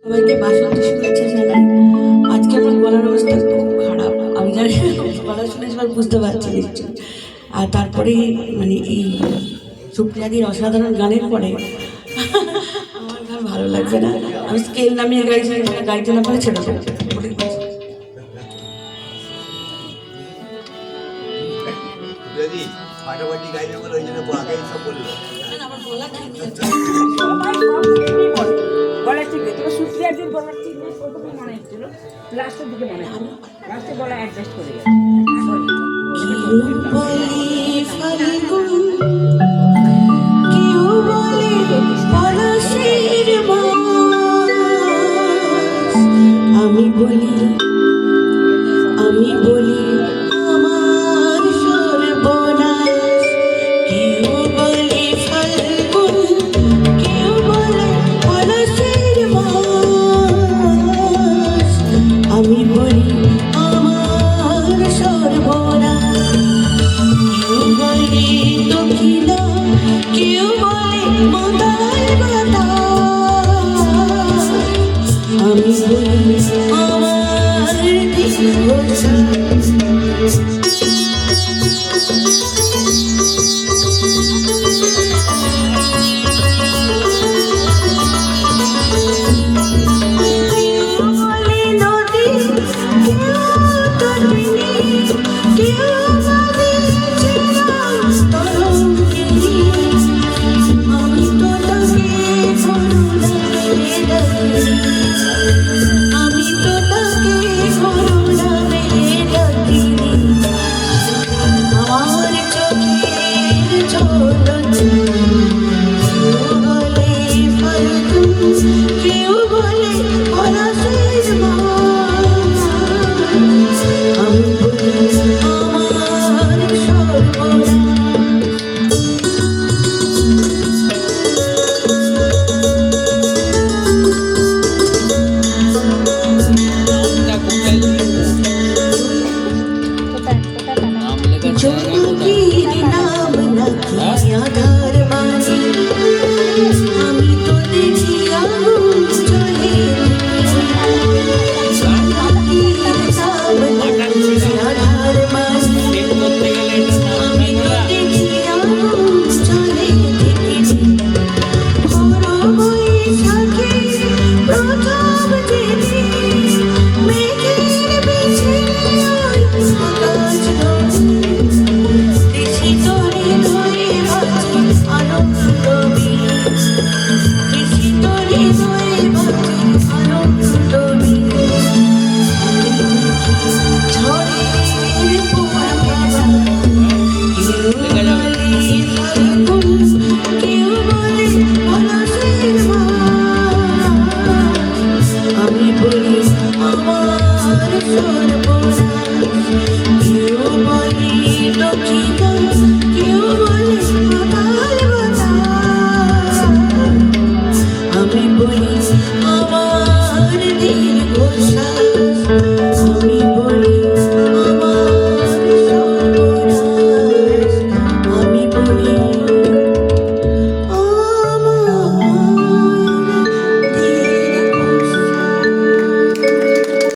সবাইকে বাসন্তী শুভেচ্ছা জানাই। আজকে আমার গলার অবস্থা খুব খারাপ, আমি জানি গলা শুনে সবাই বুঝতে পারছি নিশ্চয়ই। আর তারপরে মানে এই সুপ্রিয়াদির অসাধারণ গানের পরে আমার গান ভালো লাগবে না, আমি স্কেল নামিয়ে গাইছি, গাইতে না পারে ছেড়ে দেবো। ফাটাফাটি গাইবে বলে ওই জন্য আগেই সব বললো। আমার গলা ঠিক সবাই সব সেমই বলে, গলা ঠিক নেই। তবে সুপ্রিয়াদির গলা ঠিক নেই প্রথমে মনে হচ্ছিল, লাস্টের দিকে মনে হয় লাস্টে গলা অ্যাডজাস্ট করে গেছে। আমি বলি আমার সর্বনাশ, কেউ বলে ফাল্গুন, কেউ বলে পলাশের মাস। আমি বলি আমার সর্বনাশ, কেউ বলে দক্ষিণা, কেউ বলে মাতাল বাতাস। আমি বলি আমার দীর্ঘশ্বাস। আমি তো তোকে করুণায় ডাকি।